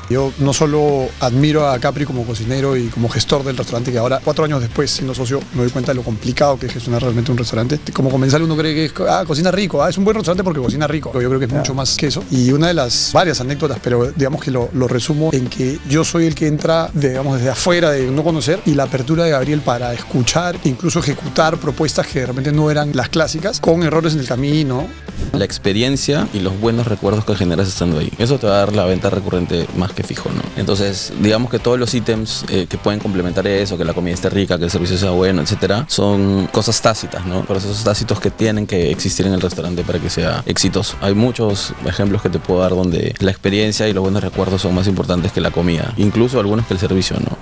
Yo no solo admiro a Capri como cocinero y como gestor del restaurante, que ahora, 4 años después, siendo socio, me doy cuenta de lo complicado que es gestionar realmente un restaurante. Como comensal uno cree que cocina rico, es un buen restaurante porque cocina rico. Yo creo que es mucho más que eso. Y una de las varias anécdotas, pero digamos que lo resumo en que yo soy el que entra, digamos, desde afuera, de no conocer, y la apertura de Gabriel para escuchar, incluso ejecutar propuestas que realmente no eran las clásicas, con errores en el camino. La experiencia y los buenos recuerdos que generas estando ahí. Eso te va a dar la venta recurrente más que fijo, ¿no? Entonces, digamos que todos los ítems que pueden complementar eso, que la comida esté rica, que el servicio sea bueno, etcétera, son cosas tácitas, ¿no? Procesos tácitos que tienen que existir en el restaurante para que sea exitoso. Hay muchos ejemplos que te puedo dar donde la experiencia y los buenos recuerdos son más importantes que la comida, incluso algunos que el servicio, ¿no?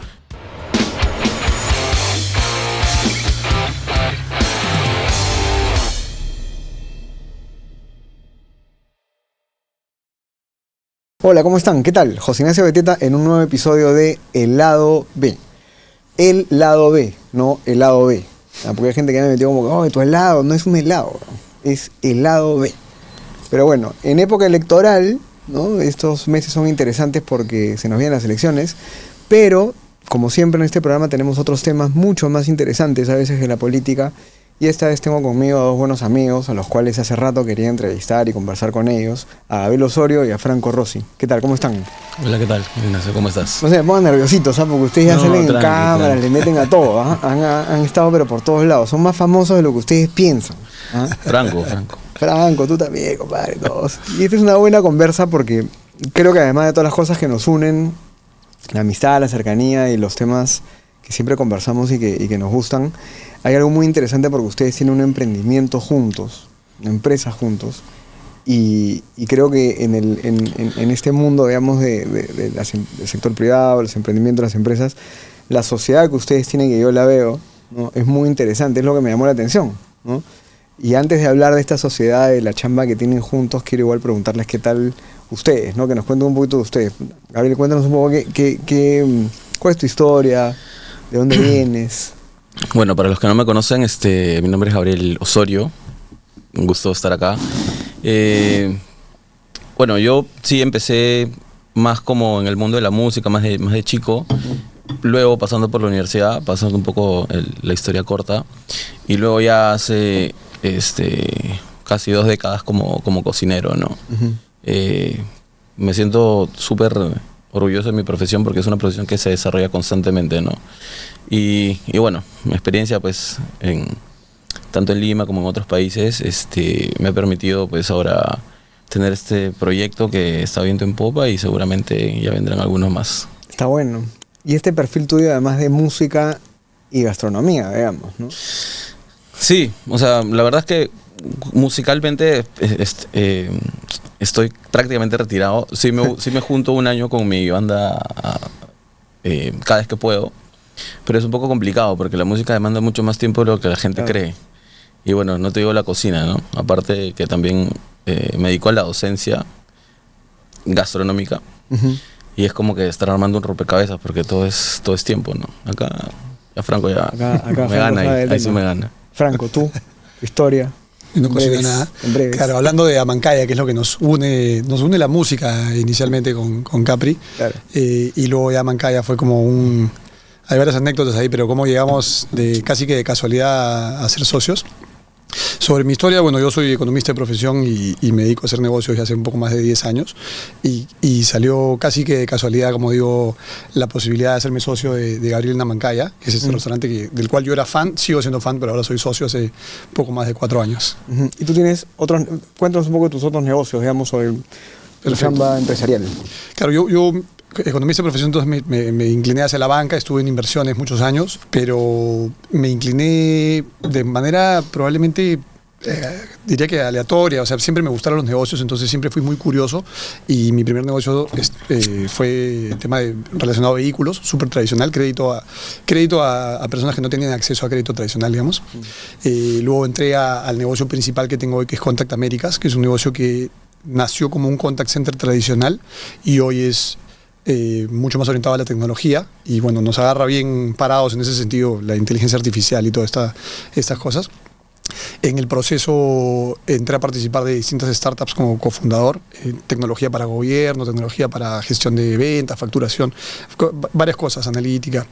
Hola, ¿cómo están? ¿Qué tal? José Ignacio Beteta en un nuevo episodio de El Lado B. El Lado B, no el Lado B. Porque hay gente que me metió como, oh, tu helado, no es un helado, es el Lado B. Pero bueno, en época electoral, ¿no? Estos meses son interesantes porque se nos vienen las elecciones, pero como siempre en este programa tenemos otros temas mucho más interesantes a veces que la política. Y esta vez tengo conmigo a dos buenos amigos a los cuales hace rato quería entrevistar y conversar con ellos, a Abel Osorio y a Franco Rossi. ¿Qué tal? ¿Cómo están? Hola, ¿qué tal, Ignacio? ¿Cómo estás? No sé, me pongan nerviositos, ¿sabes? Porque ustedes ya salen en cámara, le meten a todo, ¿ah? Han estado pero por todos lados. Son más famosos de lo que ustedes piensan, ¿ah? Franco, tú también, compadre, todos. Y esta es una buena conversa porque creo que además de todas las cosas que nos unen, la amistad, la cercanía y los temas que siempre conversamos y que nos gustan, hay algo muy interesante porque ustedes tienen un emprendimiento juntos, una empresa juntos, y creo que en este mundo, digamos, del sector privado, los emprendimientos, las empresas, la sociedad que ustedes tienen, que yo la veo, ¿no? Es muy interesante, es lo que me llamó la atención, ¿no? Y antes de hablar de esta sociedad, de la chamba que tienen juntos, quiero igual preguntarles qué tal ustedes, ¿no? Que nos cuenten un poquito de ustedes. Gabriel, cuéntanos un poco cuál es tu historia, de dónde vienes. Bueno, para los que no me conocen, mi nombre es Gabriel Osorio. Un gusto estar acá. Bueno, yo sí empecé más como en el mundo de la música, más de chico. Luego pasando por la universidad, pasando un poco la historia corta. Y luego ya hace casi 2 décadas como cocinero, ¿no? Me siento súper orgulloso de mi profesión porque es una profesión que se desarrolla constantemente, ¿no? Y bueno, mi experiencia pues tanto en Lima como en otros países me ha permitido pues ahora tener este proyecto que está viento en popa y seguramente ya vendrán algunos más. Está bueno. Y este perfil tuyo además de música y gastronomía, digamos, ¿no? Sí, o sea, la verdad es que musicalmente estoy prácticamente retirado. Sí me junto un año con mi banda cada vez que puedo. Pero es un poco complicado porque la música demanda mucho más tiempo de lo que la gente cree. Y bueno, no te digo la cocina, ¿no? Aparte que también me dedico a la docencia gastronómica. Y es como que estar armando un rompecabezas porque todo es tiempo, ¿no? Acá Franco ya acá me gana, ahí sí me gana. Franco, tú, tu historia. No cocina nada. Claro, hablando de Amancaya, que es lo que nos une la música inicialmente con Capri. Claro. Y luego ya Amancaya fue como hay varias anécdotas ahí, pero cómo llegamos casi que de casualidad a ser socios. Sobre mi historia, bueno, yo soy economista de profesión y me dedico a hacer negocios ya hace un poco más de 10 años y salió casi que de casualidad, como digo, la posibilidad de hacerme socio de Gabriel en Amancaya, que es ese restaurante del cual yo era fan, sigo siendo fan, pero ahora soy socio hace poco más de 4 años. Y tú tienes cuéntanos un poco de tus otros negocios, digamos, sobre tu chamba empresarial. Claro, yo economista de profesión, entonces me incliné hacia la banca, estuve en inversiones muchos años, pero me incliné de manera probablemente, diría que aleatoria, o sea, siempre me gustaron los negocios, entonces siempre fui muy curioso y mi primer negocio fue tema relacionado a vehículos, súper tradicional, crédito a personas que no tenían acceso a crédito tradicional, digamos. Luego entré al negocio principal que tengo hoy, que es Contact Américas, que es un negocio que nació como un contact center tradicional y hoy es mucho más orientado a la tecnología y bueno, nos agarra bien parados en ese sentido la inteligencia artificial y todas estas cosas. En el proceso entré a participar de distintas startups como cofundador, tecnología para gobierno, tecnología para gestión de ventas, facturación, varias cosas, analítica,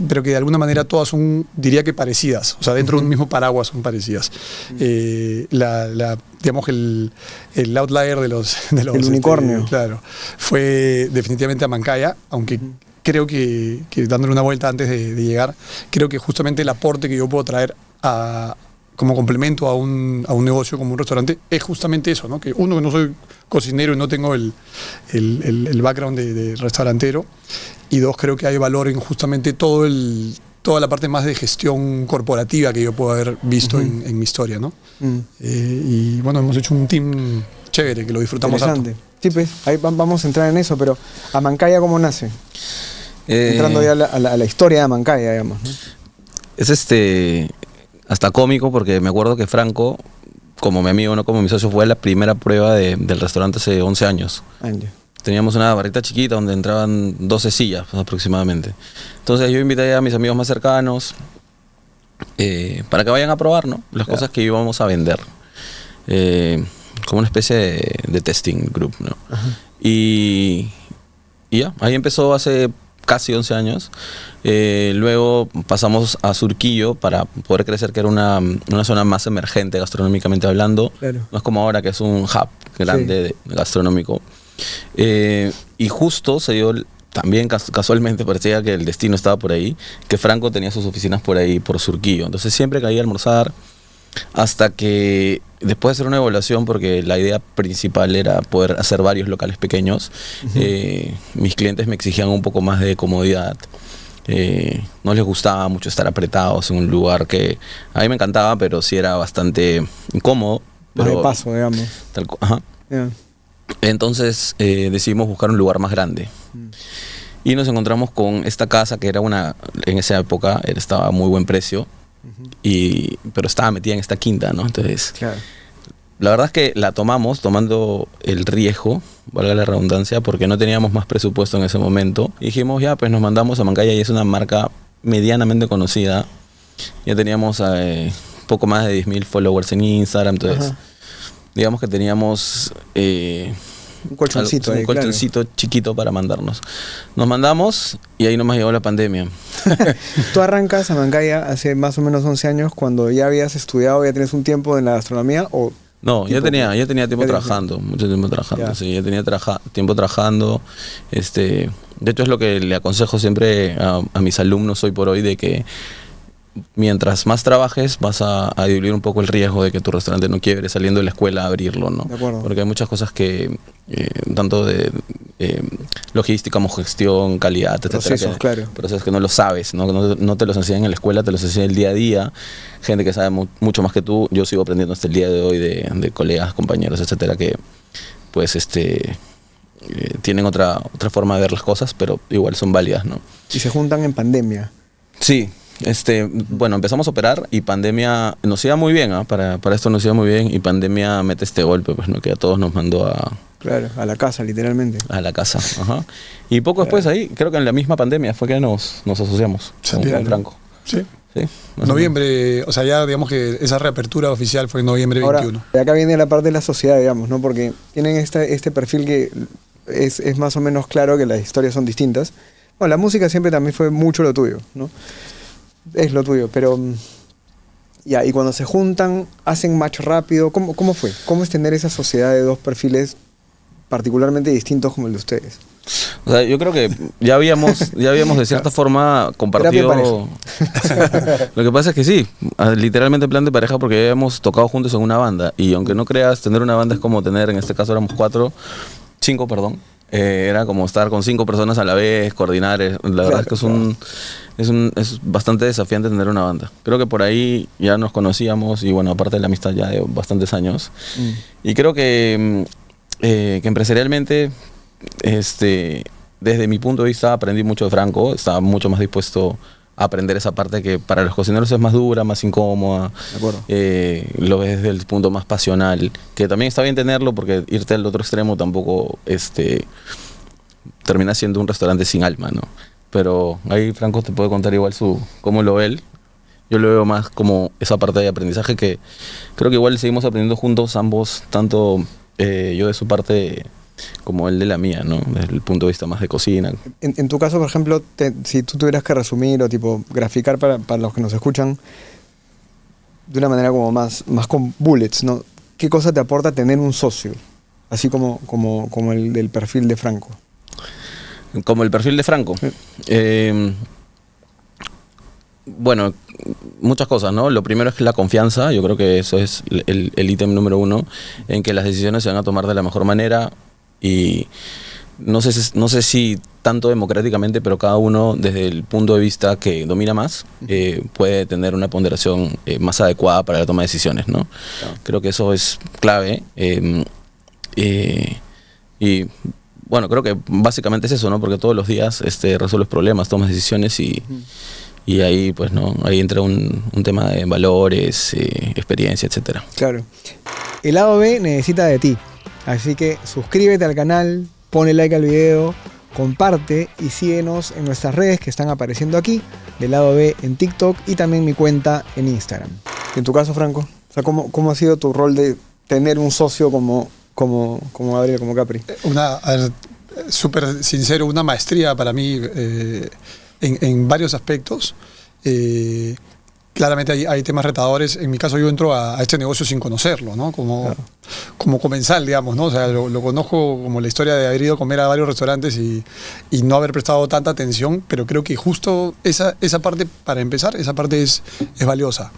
pero que de alguna manera todas son, diría que parecidas, o sea, dentro de un mismo paraguas son parecidas. Digamos que el outlier de los el unicornio. Claro, fue definitivamente Amancaya, aunque creo que dándole una vuelta antes de llegar, creo que justamente el aporte que yo puedo traer como complemento a un negocio como un restaurante es justamente eso, ¿no? Que uno, que no soy cocinero y no tengo el background de restaurantero, y dos, creo que hay valor en justamente toda la parte más de gestión corporativa que yo puedo haber visto en mi historia, ¿no? Y bueno, hemos hecho un team chévere, que lo disfrutamos harto. Sí, pues, ahí vamos a entrar en eso, pero Amancaya, ¿cómo nace? Entrando ya a la historia de Amancaya, digamos, ¿no? Es hasta cómico, porque me acuerdo que Franco, como mi amigo, no como mi socio, fue la primera prueba del restaurante hace 11 años. Teníamos una barrita chiquita donde entraban 12 sillas aproximadamente. Entonces yo invité a mis amigos más cercanos para que vayan a probar, ¿no? Las cosas que íbamos a vender. Como una especie de testing group, ¿no? Y ya, ahí empezó hace casi 11 años. Luego pasamos a Surquillo para poder crecer, que era una zona más emergente gastronómicamente hablando. Claro. No es como ahora, que es un hub grande gastronómico. Y justo se dio, también casualmente parecía que el destino estaba por ahí, que Franco tenía sus oficinas por ahí, por Surquillo. Entonces siempre caía a almorzar, hasta que después de hacer una evaluación, porque la idea principal era poder hacer varios locales pequeños, mis clientes me exigían un poco más de comodidad. No les gustaba mucho estar apretados en un lugar que a mí me encantaba, pero sí era bastante incómodo. Más de paso, digamos. Entonces decidimos buscar un lugar más grande. Y nos encontramos con esta casa que era en esa época estaba a muy buen precio, pero estaba metida en esta quinta, ¿no? Entonces, la verdad es que la tomando el riesgo, valga la redundancia, porque no teníamos más presupuesto en ese momento. Y dijimos, ya, pues nos mandamos a Amancaya, y es una marca medianamente conocida. Ya teníamos poco más de 10,000 followers en Instagram, entonces digamos que teníamos un colchoncito, un colchoncito chiquito para mandarnos. Nos mandamos y ahí nomás llegó la pandemia. Tú arrancas Amancaya hace más o menos 11 años, cuando ya habías estudiado, ya tienes un tiempo en la gastronomía, ¿o? No, ya tenía tiempo trabajando, mucho tiempo trabajando, sí, ya tenía tiempo trabajando. De hecho, es lo que le aconsejo siempre a mis alumnos hoy por hoy, de que mientras más trabajes vas a diluir un poco el riesgo de que tu restaurante no quiebre saliendo de la escuela a abrirlo, ¿no? De acuerdo. Porque hay muchas cosas que, tanto de logística como gestión, calidad, procesos, etcétera, procesos que no lo sabes, ¿no? No te los enseñan en la escuela, te los enseñan el día a día. Gente que sabe mucho más que tú. Yo sigo aprendiendo hasta el día de hoy de colegas, compañeros, etcétera, que pues tienen otra forma de ver las cosas, pero igual son válidas, ¿no? Y se juntan en pandemia. Sí. Bueno, empezamos a operar y pandemia nos iba muy bien, para esto nos iba muy bien, y pandemia mete este golpe, pues, ¿no? Que a todos nos mandó a la casa, literalmente. A la casa, Y poco después ahí, creo que en la misma pandemia fue que nos asociamos con Franco. Sí. Noviembre, o sea, ya digamos que esa reapertura oficial fue en noviembre 21. Ahora, de acá viene la parte de la sociedad, digamos, ¿no? Porque tienen este perfil que es más o menos claro que las historias son distintas. Bueno, la música siempre también fue mucho lo tuyo, ¿no? Es lo tuyo, pero y cuando se juntan, hacen match rápido. ¿Cómo fue? ¿Cómo es tener esa sociedad de dos perfiles particularmente distintos como el de ustedes? O sea, yo creo que ya habíamos de cierta forma compartido. Lo que pasa es que sí, literalmente plan de pareja, porque ya habíamos tocado juntos en una banda, y aunque no creas, tener una banda es como tener, en este caso éramos 5, perdón. Era como estar con 5 personas a la vez, coordinar. La verdad es que es bastante desafiante tener una banda. Creo que por ahí ya nos conocíamos, y bueno, aparte de la amistad ya de bastantes años. Y creo que empresarialmente, desde mi punto de vista, aprendí mucho de Franco. Estaba mucho más dispuesto a aprender esa parte que para los cocineros es más dura, más incómoda. De acuerdo. Lo ves desde el punto más pasional, que también está bien tenerlo, porque irte al otro extremo tampoco termina siendo un restaurante sin alma, ¿no? Pero ahí Franco te puede contar igual cómo lo ve él. Yo lo veo más como esa parte de aprendizaje que creo que igual seguimos aprendiendo juntos ambos, tanto yo de su parte como él de la mía, ¿no? Desde el punto de vista más de cocina. En tu caso, por ejemplo, si tú tuvieras que resumir o tipo graficar para los que nos escuchan de una manera como más con bullets, ¿no? ¿Qué cosa te aporta tener un socio? Así como el del perfil de Franco. Como el perfil de Franco. Bueno, muchas cosas, ¿no? Lo primero es la confianza. Yo creo que eso es el ítem número uno, en que las decisiones se van a tomar de la mejor manera y no sé si tanto democráticamente, pero cada uno desde el punto de vista que domina más puede tener una ponderación más adecuada para la toma de decisiones, ¿no? Claro. Creo que eso es clave. Y bueno, creo que básicamente es eso, ¿no? Porque todos los días resuelves problemas, tomas decisiones y ahí pues no, ahí entra un tema de valores, experiencia, etcétera. Claro. El lado B necesita de ti. Así que suscríbete al canal, ponle like al video, comparte y síguenos en nuestras redes que están apareciendo aquí, del lado B en TikTok y también mi cuenta en Instagram. En tu caso, Franco, o sea, ¿cómo ha sido tu rol de tener un socio como Gabriel, como Capri? Súper sincero, una maestría para mí en varios aspectos. Claramente hay temas retadores. En mi caso yo entro a este negocio sin conocerlo, ¿no? Como comensal, digamos, ¿no? O sea, lo conozco como la historia de haber ido a comer a varios restaurantes y no haber prestado tanta atención, pero creo que justo esa parte, para empezar, esa parte es valiosa.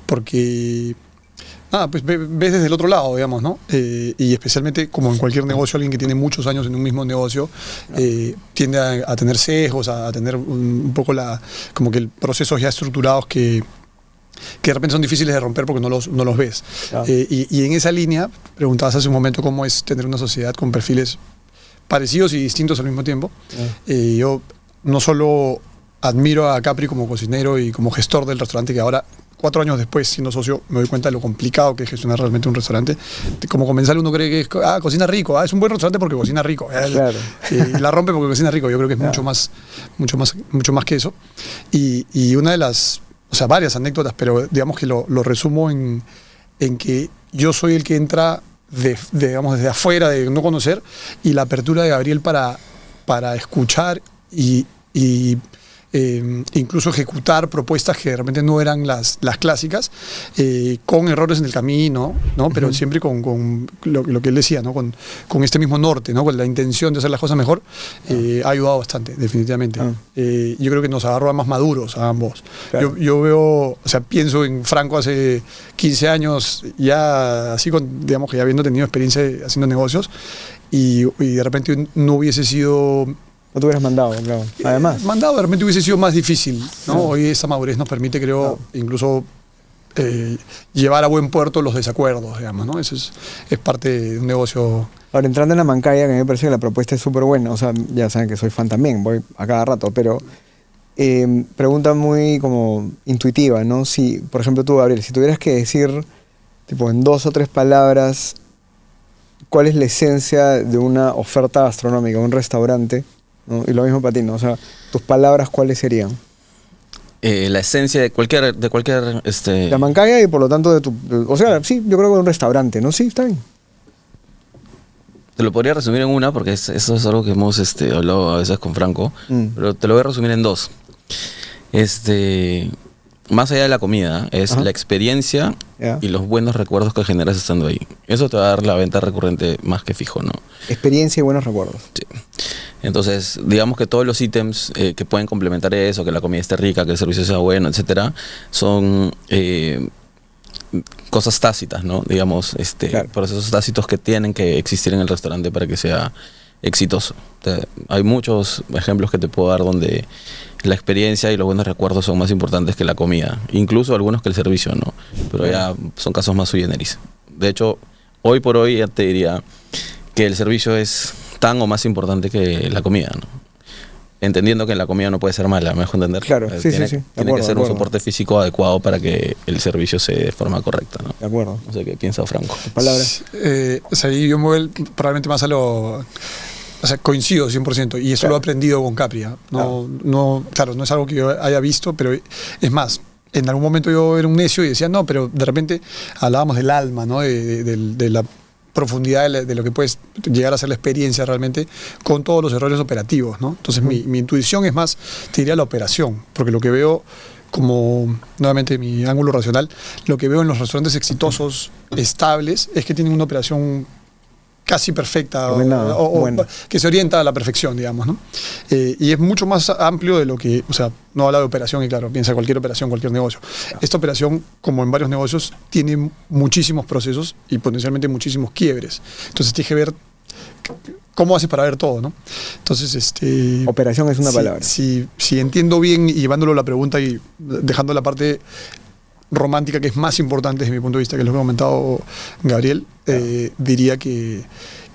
Porque pues ves desde el otro lado, digamos, ¿no? Y especialmente, como en cualquier negocio, alguien que tiene muchos años en un mismo negocio tiende a tener sesgos, a tener un poco como que procesos ya estructurados que de repente son difíciles de romper porque no los ves. Claro. Y en esa línea, preguntabas hace un momento cómo es tener una sociedad con perfiles parecidos y distintos al mismo tiempo. Yo no solo admiro a Capri como cocinero y como gestor del restaurante, que ahora 4 años después, siendo socio, me doy cuenta de lo complicado que es gestionar realmente un restaurante. Como comensal uno cree que cocina rico, es un buen restaurante porque cocina rico. Claro. Y la rompe porque cocina rico. Yo creo que es mucho más que eso. Y una de las, varias anécdotas, pero digamos que lo resumo en que yo soy el que entra digamos, desde afuera, de no conocer, y la apertura de Gabriel para escuchar y incluso ejecutar propuestas que realmente no eran las clásicas, con errores en el camino, ¿no? Pero siempre con lo que él decía, ¿no? Con este mismo norte, ¿no? Con la intención de hacer las cosas mejor, ha ayudado bastante, definitivamente. Yo creo que nos agarró a más maduros a ambos. Claro. Yo veo, pienso en Franco hace 15 años, ya así, digamos que ya habiendo tenido experiencia haciendo negocios, y de repente no hubiese sido... No te hubieras mandado, claro. Además. Mandado de repente hubiese sido más difícil, ¿no? Sí. Hoy esa madurez nos permite, creo, incluso llevar a buen puerto los desacuerdos, digamos, ¿no? Eso es parte de un negocio. Ahora, entrando en la Mancaya, que a mí me parece que la propuesta es súper buena. O sea, ya saben que soy fan también, voy a cada rato, pero pregunta muy como intuitiva, ¿no? Si, por ejemplo, tú, Gabriel, si tuvieras que decir, tipo, en 2 o 3 palabras, ¿cuál es la esencia de una oferta gastronómica, un restaurante? ¿No? Y lo mismo para ti, ¿no? O sea, tus palabras, ¿cuáles serían? La esencia de cualquier La Mancaya y por lo tanto sí, yo creo que un restaurante, ¿no? Sí, está bien. Te lo podría resumir en una, porque eso es algo que hemos hablado a veces con Franco, pero te lo voy a resumir en 2. Más allá de la comida, es la experiencia y los buenos recuerdos que generas estando ahí. Eso te va a dar la venta recurrente más que fijo, ¿no? Experiencia y buenos recuerdos. Sí. Entonces, digamos que todos los ítems que pueden complementar eso, que la comida esté rica, que el servicio sea bueno, etcétera, son cosas tácitas, ¿no? Digamos, claro, procesos tácitos que tienen que existir en el restaurante para que sea exitoso. Hay muchos ejemplos que te puedo dar donde la experiencia y los buenos recuerdos son más importantes que la comida, incluso algunos que el servicio, ¿no? Pero ya son casos más sui generis. De hecho, hoy por hoy ya te diría que el servicio es tan o más importante que la comida, ¿no? Entendiendo que la comida no puede ser mala, me dejo entender. Claro, tiene que ser un soporte físico adecuado para que el servicio se dé de forma correcta, ¿no? De acuerdo. No sé qué piensa Franco. ¿Palabras? Yo me voy probablemente más a lo... coincido 100%, y eso lo he aprendido con Capri. Claro, no es algo que yo haya visto, pero es más, en algún momento yo era un necio y decía, no, pero de repente hablábamos del alma, ¿no? De la profundidad de lo que puedes llegar a ser la experiencia realmente con todos los errores operativos, ¿no? Entonces mi intuición es más, te diría la operación, porque lo que veo como, nuevamente mi ángulo racional, lo que veo en los restaurantes exitosos, estables, es que tienen una operación casi perfecta o que se orienta a la perfección, digamos, ¿no? Y es mucho más amplio de lo que, o sea, no habla de operación y claro, piensa cualquier operación, cualquier negocio. Esta operación, como en varios negocios, tiene muchísimos procesos y potencialmente muchísimos quiebres. Entonces tienes que ver cómo haces para ver todo, ¿no? Entonces, operación es una palabra. Si entiendo bien y llevándolo a la pregunta y dejando la parte romántica que es más importante desde mi punto de vista, que es lo que ha comentado Gabriel, diría que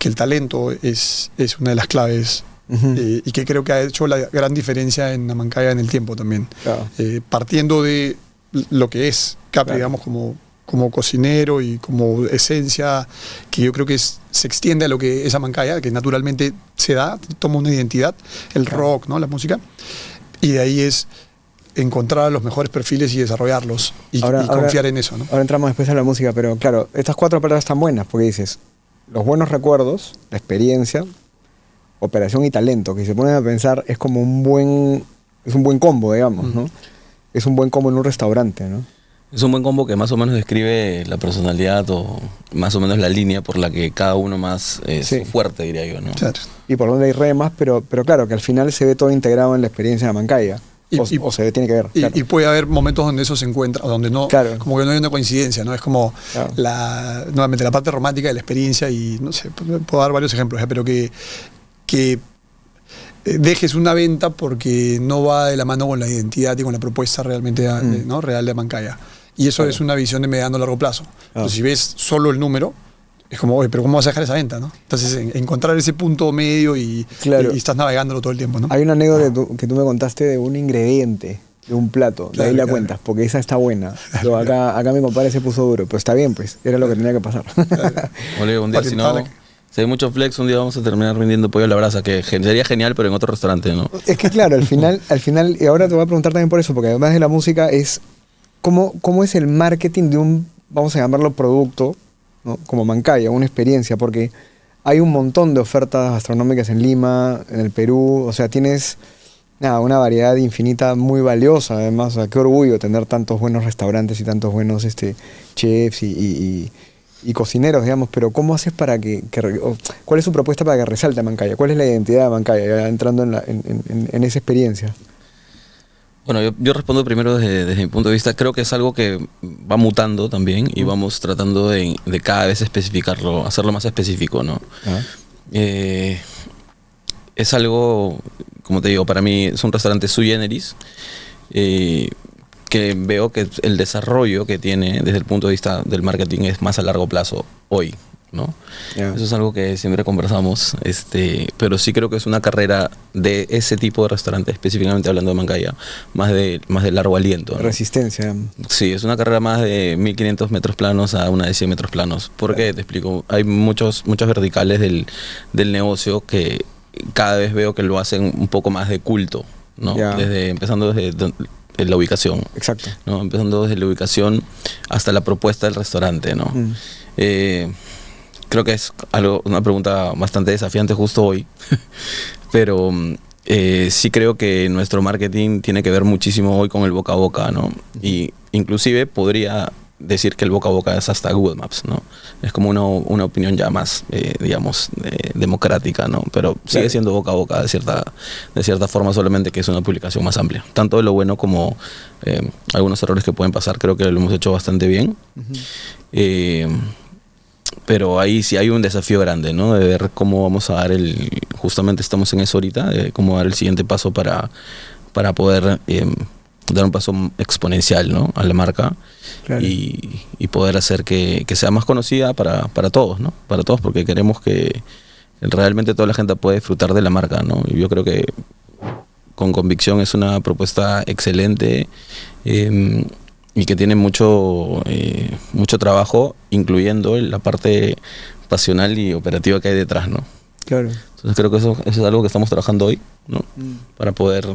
el talento es una de las claves y que creo que ha hecho la gran diferencia en Amancaya en el tiempo también. Partiendo de lo que es Capri, digamos, como cocinero y como esencia, que yo creo que se extiende a lo que es Amancaya, que naturalmente se da, toma una identidad, el rock, ¿no? La música, y de ahí es encontrar los mejores perfiles y desarrollarlos y confiar en eso, ¿no? Ahora entramos después a la música, pero claro, estas 4 palabras están buenas porque dices los buenos recuerdos, la experiencia, operación y talento, que si se ponen a pensar es como un buen combo, digamos, ¿no? Es un buen combo en un restaurante, ¿no? Es un buen combo que más o menos describe la personalidad o más o menos la línea por la que cada uno más es fuerte, diría yo, ¿no? Claro. Y por donde hay remas, pero claro, que al final se ve todo integrado en la experiencia de Amancaya. O se tiene que ver. Y puede haber momentos donde eso se encuentra, o donde no, como que no hay una coincidencia, ¿no? Es como nuevamente la parte romántica de la experiencia y no sé, puedo dar varios ejemplos, pero que dejes una venta porque no va de la mano con la identidad y con la propuesta realmente ¿no? real de Amancaya. Y eso es una visión de mediano a largo plazo. Entonces, si ves solo el número, es como, oye, pero ¿cómo vas a dejar esa venta, no? Entonces, encontrar ese punto medio y estás navegándolo todo el tiempo, ¿no? Hay una anécdota que tú me contaste de un ingrediente, de un plato, de ahí la cuentas, porque esa está buena. Pero acá mi compadre se puso duro, pero está bien, pues, era lo que tenía que pasar. Ole, un día, si no, si hay mucho flex, un día vamos a terminar vendiendo pollo a la brasa, que sería genial, pero en otro restaurante, ¿no? Es que claro, al final, y ahora te voy a preguntar también por eso, porque además de la música es, ¿cómo es el marketing de un, vamos a llamarlo producto, ¿no? Como Amancaya, una experiencia, porque hay un montón de ofertas gastronómicas en Lima, en el Perú, o sea, tienes una variedad infinita muy valiosa, además, o sea, qué orgullo tener tantos buenos restaurantes y tantos buenos chefs y cocineros, digamos, pero ¿cómo haces para cuál es su propuesta para que resalte Amancaya? ¿Cuál es la identidad de Amancaya, entrando en esa experiencia? Bueno, yo respondo primero desde mi punto de vista. Creo que es algo que va mutando también y vamos tratando de cada vez especificarlo, hacerlo más específico, ¿no? Es algo, como te digo, para mí es un restaurante sui generis, que veo que el desarrollo que tiene desde el punto de vista del marketing es más a largo plazo hoy, ¿no? Eso es algo que siempre conversamos, pero sí creo que es una carrera de ese tipo de restaurante, específicamente hablando de Amancaya, más de largo aliento, ¿no? Resistencia. Sí, es una carrera más de 1500 metros planos a una de 100 metros planos. ¿Por qué? Te explico. Hay muchas verticales del negocio que cada vez veo que lo hacen un poco más de culto, ¿no? Empezando desde la ubicación. Exacto. ¿No? Empezando desde la ubicación hasta la propuesta del restaurante, ¿no? Creo que es una pregunta bastante desafiante justo hoy, pero sí creo que nuestro marketing tiene que ver muchísimo hoy con el boca a boca, ¿no? Y inclusive podría decir que el boca a boca es hasta Google Maps, ¿no? Es como una opinión ya más, digamos, democrática, ¿no? Pero sigue siendo boca a boca de cierta forma, solamente que es una publicación más amplia. Tanto de lo bueno como algunos errores que pueden pasar, creo que lo hemos hecho bastante bien. Pero ahí sí hay un desafío grande, ¿no? De ver cómo vamos a dar justamente estamos en eso ahorita, de cómo dar el siguiente paso para poder dar un paso exponencial, ¿no? A la marca. Claro. Y poder hacer que sea más conocida para todos, ¿no? Para todos, porque queremos que realmente toda la gente pueda disfrutar de la marca, ¿no? Y yo creo que con convicción es una propuesta excelente y que tiene mucho trabajo, incluyendo la parte pasional y operativa que hay detrás, ¿no? Claro. Entonces creo que eso es algo que estamos trabajando hoy, ¿no? Para poder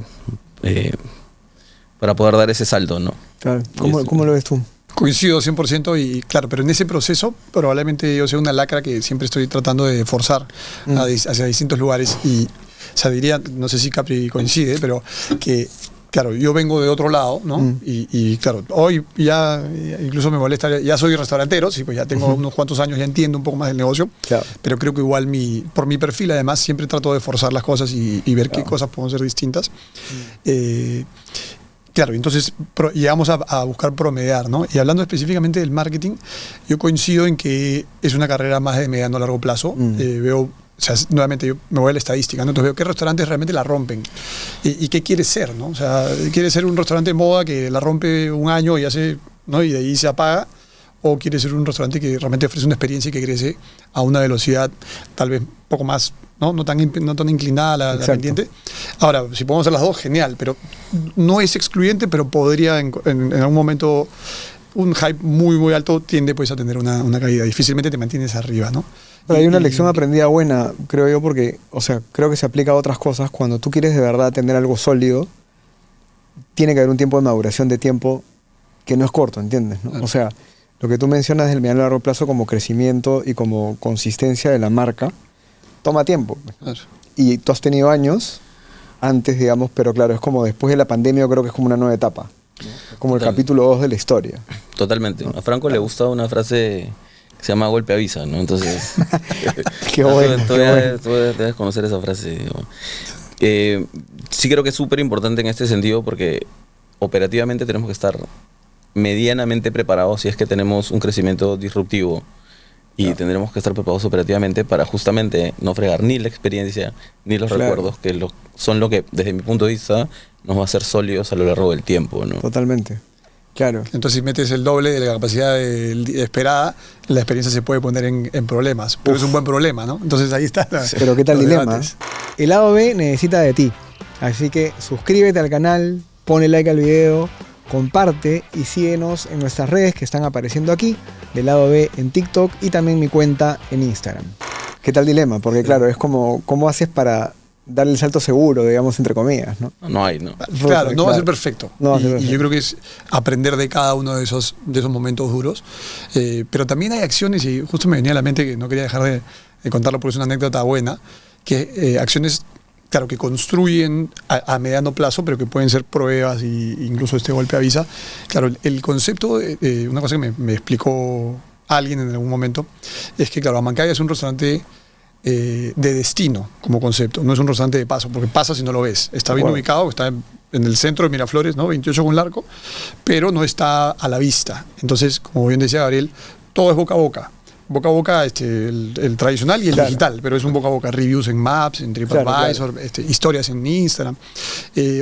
dar ese salto, ¿no? Claro. ¿Cómo lo ves tú? Coincido 100% y claro, pero en ese proceso probablemente yo sea una lacra que siempre estoy tratando de forzar hacia distintos lugares y, o sea, diría, no sé si Capri coincide, pero que, claro, yo vengo de otro lado, ¿no? Y claro, hoy ya incluso me molesta, ya soy restaurantero, sí, pues ya tengo unos cuantos años, ya entiendo un poco más del negocio, claro. Pero creo que igual por mi perfil además siempre trato de forzar las cosas y ver qué cosas pueden ser distintas. Claro, entonces llegamos a buscar promediar, ¿no? Y hablando específicamente del marketing, yo coincido en que es una carrera más de mediano a largo plazo. Veo, o sea, nuevamente yo me voy a la estadística, ¿no? Entonces veo qué restaurantes realmente la rompen y qué quiere ser, ¿no? O sea, quiere ser un restaurante de moda que la rompe un año y hace, ¿no? Y de ahí se apaga, o quiere ser un restaurante que realmente ofrece una experiencia y que crece a una velocidad tal vez un poco más, no tan inclinada la pendiente. Ahora, si podemos hacer las dos, genial, pero no es excluyente, pero podría en algún momento un hype muy alto tiende pues a tener una caída. Difícilmente te mantienes arriba, ¿no? Pero hay una lección aprendida buena, creo yo, porque, o sea, creo que se aplica a otras cosas. Cuando tú quieres de verdad tener algo sólido, tiene que haber un tiempo de maduración de tiempo que no es corto, ¿entiendes? ¿No? O sea, lo que tú mencionas del mediano a largo plazo como crecimiento y como consistencia de la marca, toma tiempo. Claro. Y tú has tenido años antes, digamos, pero claro, es como después de la pandemia, yo creo que es como una nueva etapa. ¿No? Es como el capítulo 2 de la historia. Totalmente. ¿No? A Franco le gusta una frase que se llama golpe avisa, ¿no? Entonces... Qué bueno. Tú debes conocer esa frase. Sí creo que es súper importante en este sentido porque operativamente tenemos que estar medianamente preparados si es que tenemos un crecimiento disruptivo y tendremos que estar preparados operativamente para justamente no fregar ni la experiencia ni los recuerdos que son lo que desde mi punto de vista nos va a hacer sólidos a lo largo del tiempo, ¿no? Totalmente, claro. Entonces si metes el doble de la capacidad esperada, la experiencia se puede poner en problemas, pero es un buen problema, ¿no? Entonces ahí está. Pero qué tal dilema. Debates. El lado B necesita de ti, así que suscríbete al canal, ponle like al video, comparte y síguenos en nuestras redes que están apareciendo aquí, del lado B en TikTok y también mi cuenta en Instagram. ¿Qué tal dilema? Porque claro, es como, ¿cómo haces para darle el salto seguro, digamos, entre comillas, ¿no? No hay, ¿no? Claro, no va a ser perfecto. No va a ser perfecto. Y yo creo que es aprender de cada uno de esos momentos duros. Pero también hay acciones, y justo me venía a la mente que no quería dejar de contarlo porque es una anécdota buena, que acciones... Claro, que construyen a mediano plazo, pero que pueden ser pruebas e incluso este golpe avisa. Claro, el concepto, una cosa que me explicó alguien en algún momento, es que, claro, Amancaya es un restaurante de destino como concepto, no es un restaurante de paso, porque pasa si no lo ves. Está bien ubicado, está en el centro de Miraflores, ¿no? 28 con Larco, pero no está a la vista. Entonces, como bien decía Gabriel, todo es boca a boca. Boca a boca, el tradicional y el digital, pero es un boca a boca, reviews en Maps, en TripAdvisor, historias en Instagram.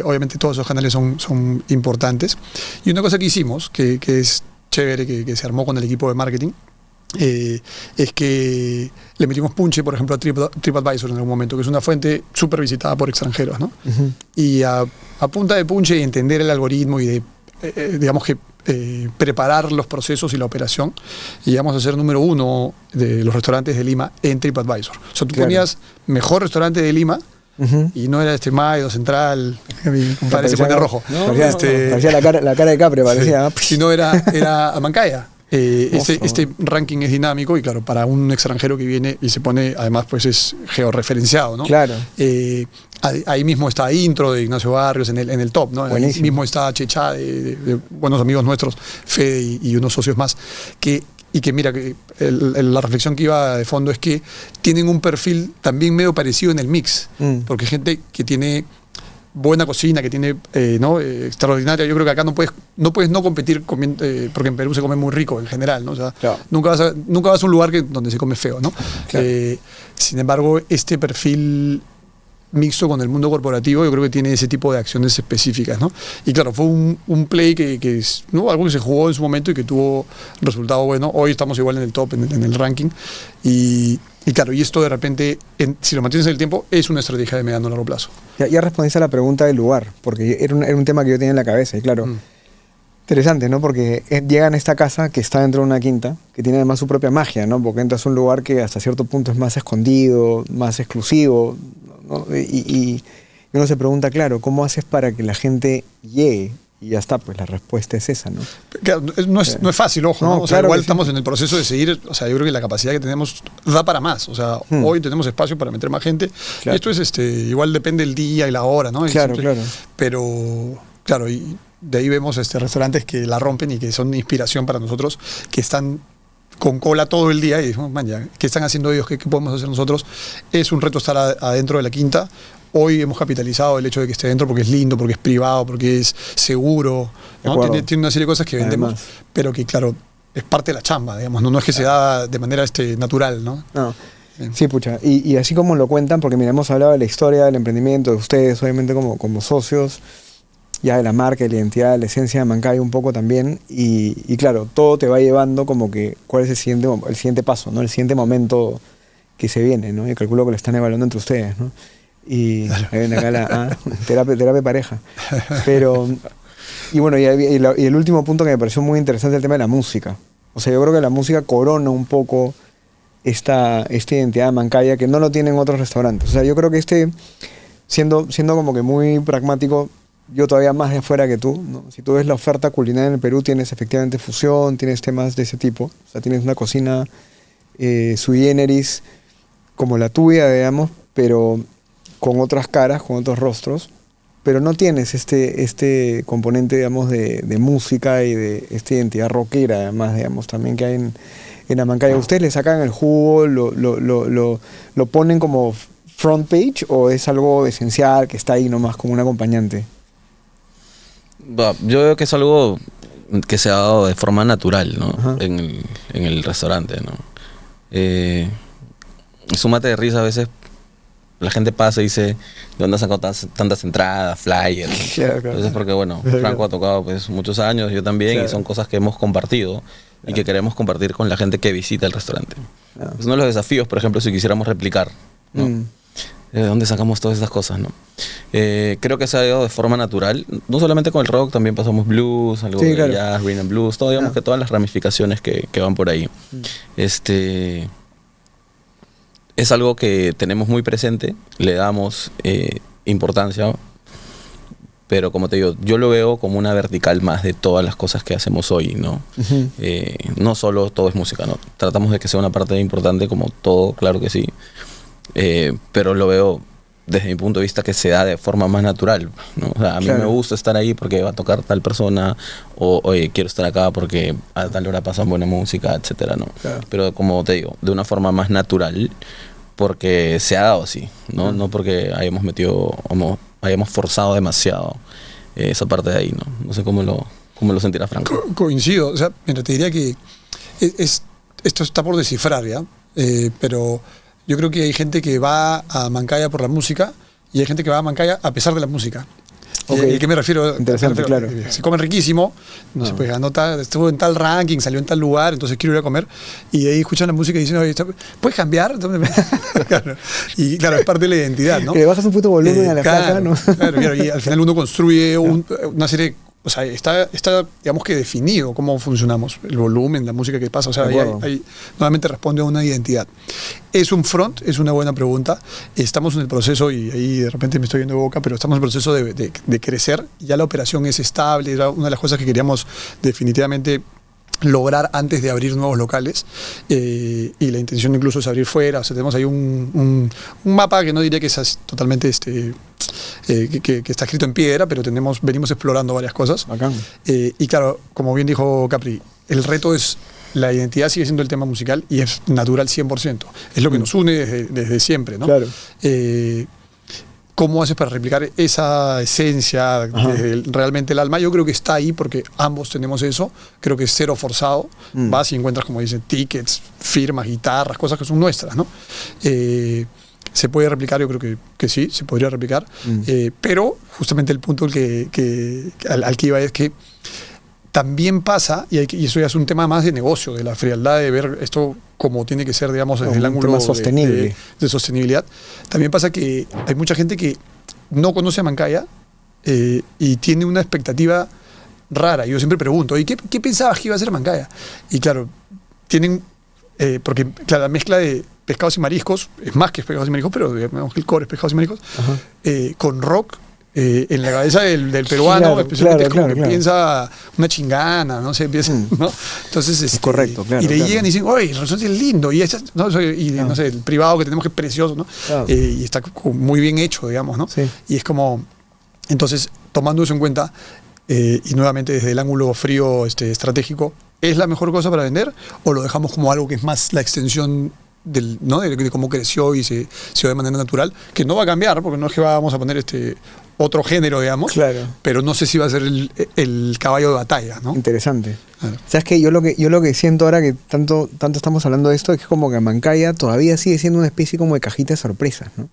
Obviamente todos esos canales son importantes. Y una cosa que hicimos, que es chévere, que se armó con el equipo de marketing, es que le metimos punche, por ejemplo, a TripAdvisor en algún momento, que es una fuente súper visitada por extranjeros, ¿no? Y a punta de punche y entender el algoritmo y de, digamos que, preparar los procesos y la operación, y llegamos a ser número 1 de los restaurantes de Lima en TripAdvisor. O sea, tú ponías mejor restaurante de Lima y no era Maido, Central, mi compadre se pone rojo. Parecía la cara de Capri, parecía. Sino era Amancaya. Este ranking es dinámico y claro, para un extranjero que viene y se pone, además pues es georreferenciado, ¿no? Claro. Ahí mismo está Intro de Ignacio Barrios en el top, ¿no? Buenísimo. Ahí mismo está Chechá de buenos amigos nuestros, Fede y unos socios más, que mira, la reflexión que iba de fondo es que tienen un perfil también medio parecido en el mix, porque gente que tiene buena cocina, que tiene extraordinaria. Yo creo que acá no puedes no competir porque en Perú se come muy rico en general, ¿no? O sea, nunca vas a un lugar donde se come feo, ¿no? Claro. Sin embargo, este perfil mixto con el mundo corporativo, yo creo que tiene ese tipo de acciones específicas, ¿no? Y claro, fue un play que es, ¿no? Algo que se jugó en su momento y que tuvo resultado bueno. Hoy estamos igual en el top, en el ranking. Y claro, y esto de repente, si lo mantienes en el tiempo, es una estrategia de mediano a largo plazo. Ya respondiste a la pregunta del lugar, porque era un tema que yo tenía en la cabeza, y claro, interesante, ¿no? Porque llegan a esta casa que está dentro de una quinta, que tiene además su propia magia, ¿no? Porque entras a un lugar que hasta cierto punto es más escondido, más exclusivo, ¿no? Y uno se pregunta, claro, ¿cómo haces para que la gente llegue y ya está, pues la respuesta es esa, ¿no? Claro, no es fácil, ojo, ¿no? O sea, igual estamos en el proceso de seguir, o sea, yo creo que la capacidad que tenemos da para más, o sea, hoy tenemos espacio para meter más gente, y esto es, igual depende del día y la hora, ¿no? Claro. Pero, claro, y de ahí vemos restaurantes que la rompen y que son inspiración para nosotros, que están con cola todo el día y decimos, man, ya, ¿qué están haciendo ellos? ¿Qué podemos hacer nosotros? Es un reto estar adentro de la quinta. Hoy hemos capitalizado el hecho de que esté dentro porque es lindo, porque es privado, porque es seguro, ¿no? Tiene una serie de cosas que vendemos, pero que, claro, es parte de la chamba, digamos, no es que se da de manera natural, ¿no? No. Sí, pucha. Y así como lo cuentan, porque mira, hemos hablado de la historia del emprendimiento, de ustedes, obviamente como socios, ya de la marca, de la identidad, de la esencia de Mancaya un poco también, y claro, todo te va llevando como que cuál es el siguiente paso, ¿no? El siguiente momento que se viene, ¿no? Yo calculo que lo están evaluando entre ustedes, ¿no? Y ahí viene acá terapia pareja. Pero, y bueno, y el último punto que me pareció muy interesante es el tema de la música. O sea, yo creo que la música corona un poco esta identidad de Mancaya que no lo tienen otros restaurantes. O sea, yo creo que siendo como que muy pragmático, yo todavía más de afuera que tú, ¿no? Si tú ves la oferta culinaria en el Perú, tienes efectivamente fusión, tienes temas de ese tipo. O sea, tienes una cocina sui generis como la tuya, digamos, pero con otras caras, con otros rostros, pero no tienes este componente, digamos, de música y de esta identidad rockera, además, digamos, también que hay en la Mancaya. ¿Ustedes le sacan el jugo, lo ponen como front page o es algo esencial que está ahí nomás como un acompañante? Yo veo que es algo que se ha dado de forma natural, ¿no? En el restaurante, ¿no? Súmate de risa a veces. La gente pasa y dice, ¿de dónde has sacado tantas entradas, flyers? Claro. Entonces, porque bueno, Franco ha tocado pues muchos años, yo también, y son cosas que hemos compartido y que queremos compartir con la gente que visita el restaurante. Es uno de los desafíos, por ejemplo, si quisiéramos replicar, ¿no? ¿De dónde sacamos todas esas cosas, no? Creo que se ha ido de forma natural, no solamente con el rock, también pasamos blues, algo de jazz, rhythm and blues, todo, digamos que todas las ramificaciones que van por ahí. Es algo que tenemos muy presente, le damos importancia, pero como te digo, yo lo veo como una vertical más de todas las cosas que hacemos hoy, ¿no? No solo todo es música, ¿no? Tratamos de que sea una parte importante como todo, claro que sí, pero lo veo desde mi punto de vista que se da de forma más natural, ¿no? O sea, a mí me gusta estar ahí porque va a tocar tal persona, o oye, quiero estar acá porque a tal hora pasan buena música, etcétera, ¿no? Pero como te digo, de una forma más natural, porque se ha dado así, ¿no? No porque hayamos forzado demasiado esa parte de ahí, ¿no? No sé cómo lo sentirá Franco. Coincido, o sea, mira, te diría que esto está por descifrar, ¿ya? Pero yo creo que hay gente que va a Mancaya por la música y hay gente que va a Mancaya a pesar de la música. ¿Y a qué me refiero? Interesante, claro. Se comen riquísimo, no sé, pues estuvo en tal ranking, salió en tal lugar, entonces quiero ir a comer, y de ahí escuchan la música y dicen, oye, ¿puedes cambiar? Claro. Y claro, es parte de la identidad, ¿no? Que le bajas un puto volumen a la flaca, ¿no? Claro, y al final uno construye una serie. O sea, está, digamos que definido cómo funcionamos, el volumen, la música que pasa, o sea, ahí nuevamente responde a una identidad. ¿Es un front? Es una buena pregunta. Estamos en el proceso, y ahí de repente me estoy yendo de boca, pero estamos en el proceso de crecer. Ya la operación es estable, era una de las cosas que queríamos definitivamente lograr antes de abrir nuevos locales, y la intención incluso es abrir fuera. O sea, tenemos ahí un mapa que no diría que es totalmente que está escrito en piedra, pero venimos explorando varias cosas. Y claro, como bien dijo Capri, el reto es, la identidad sigue siendo el tema musical y es natural 100%. Es lo que nos une desde siempre, ¿no? Claro. ¿Cómo haces para replicar esa esencia desde realmente el alma? Yo creo que está ahí porque ambos tenemos eso. Creo que es cero forzado. Vas y encuentras, como dicen, tickets, firmas, guitarras, cosas que son nuestras, ¿no? ¿Se puede replicar? Yo creo que sí, se podría replicar. Pero justamente el punto al que iba es que también pasa, y eso ya es un tema más de negocio, de la frialdad de ver esto como tiene que ser, digamos, desde el ángulo sostenible. De sostenibilidad. También pasa que hay mucha gente que no conoce a Mancaya y tiene una expectativa rara. Yo siempre pregunto, ¿y qué pensabas que iba a ser Mancaya? Y claro, tienen, porque claro, la mezcla de pescados y mariscos, es más que pescados y mariscos, pero digamos que el core es pescados y mariscos, con rock, en la cabeza del peruano, claro, especialmente es como que piensa una chingana, no sé, piensa, ¿no? Entonces, es correcto, claro. Y le llegan y dicen, oye, el restaurante es lindo, y, ¿no? No sé, el privado que tenemos que es precioso, ¿no? Claro. Y está muy bien hecho, digamos, ¿no? Sí. Y es como, entonces, tomando eso en cuenta, y nuevamente desde el ángulo frío estratégico, ¿es la mejor cosa para vender o lo dejamos como algo que es más la extensión ¿no? de cómo creció y se dio de manera natural? Que no va a cambiar, porque no es que vamos a poner otro género, digamos, claro, pero no sé si va a ser el caballo de batalla, ¿no? Interesante. Claro. ¿Sabes qué? Yo lo que siento ahora que tanto estamos hablando de esto es que como que Amancaya todavía sigue siendo una especie como de cajita de sorpresas, ¿no?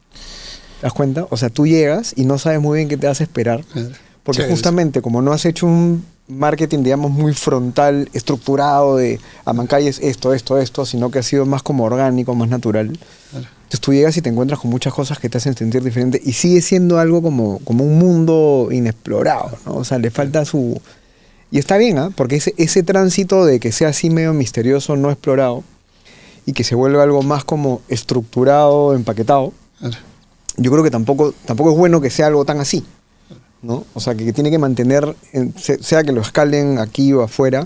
¿Te das cuenta? O sea, tú llegas y no sabes muy bien qué te vas a esperar. Claro. Porque justamente como no has hecho un marketing, digamos, muy frontal, estructurado de Amancaya es esto, sino que ha sido más como orgánico, más natural. Claro. Entonces tú llegas y te encuentras con muchas cosas que te hacen sentir diferente y sigue siendo algo como un mundo inexplorado, ¿no? O sea, le falta su... Y está bien, ¿eh? Porque ese tránsito de que sea así medio misterioso, no explorado, y que se vuelva algo más como estructurado, empaquetado, claro, yo creo que tampoco es bueno que sea algo tan así, ¿no? O sea, que tiene que mantener, sea que lo escalen aquí o afuera,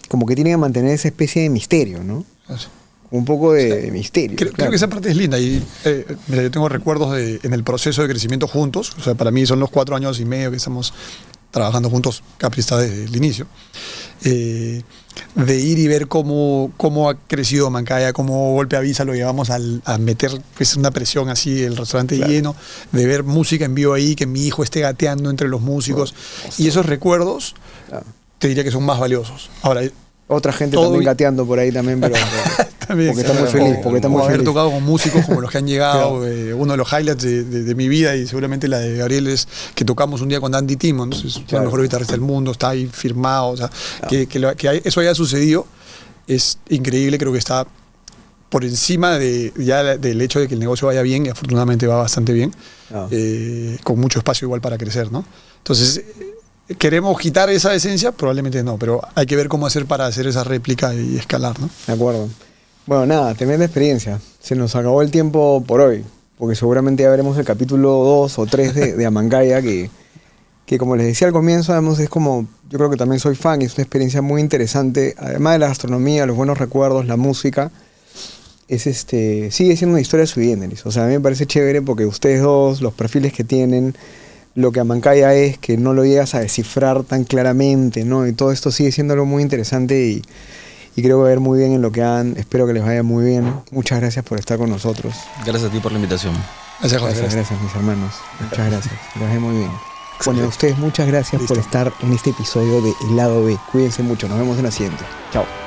como que tiene que mantener esa especie de misterio, ¿no? Claro. Un poco de misterio. Creo que esa parte es linda. Y mira, yo tengo recuerdos en el proceso de crecimiento juntos. O sea, para mí son los 4 años y medio que estamos trabajando juntos, Capri está desde el inicio. De ir y ver cómo ha crecido Amancaya, cómo golpe a visa lo llevamos a meter pues, una presión así, el restaurante claro, lleno, de ver música en vivo ahí, que mi hijo esté gateando entre los músicos. Y esos recuerdos, claro, te diría que son más valiosos. Ahora, otra gente también gateando por ahí también, pero también, porque está muy feliz. Porque está muy haber feliz. Tocado con músicos como los que han llegado. Claro. Uno de los highlights de mi vida y seguramente la de Gabriel es que tocamos un día con Andy Timmons, es claro, el mejor guitarrista del mundo, está ahí firmado. O sea, claro, que eso haya sucedido es increíble, creo que está por encima del hecho de que el negocio vaya bien, y afortunadamente va bastante bien, claro, con mucho espacio igual para crecer, ¿no? Entonces... ¿Queremos quitar esa esencia? Probablemente no, pero hay que ver cómo hacer para hacer esa réplica y escalar, ¿no? De acuerdo. Bueno, nada, tremenda experiencia. Se nos acabó el tiempo por hoy, porque seguramente ya veremos el capítulo 2 o 3 de Amancaya, que como les decía al comienzo, además es como, yo creo que también soy fan, y es una experiencia muy interesante, además de la gastronomía, los buenos recuerdos, la música, sigue siendo una historia sui generis. O sea, a mí me parece chévere porque ustedes dos, los perfiles que tienen, lo que Amancaya es, que no lo llegas a descifrar tan claramente, ¿no? Y todo esto sigue siendo algo muy interesante y creo que va a ver muy bien en lo que hagan. Espero que les vaya muy bien. Muchas gracias por estar con nosotros. Gracias a ti por la invitación. Gracias, mis hermanos. Muchas gracias. Les vaya muy bien. Bueno, a ustedes muchas gracias por estar en este episodio de El Lado B. Cuídense mucho. Nos vemos en la siguiente. Chao.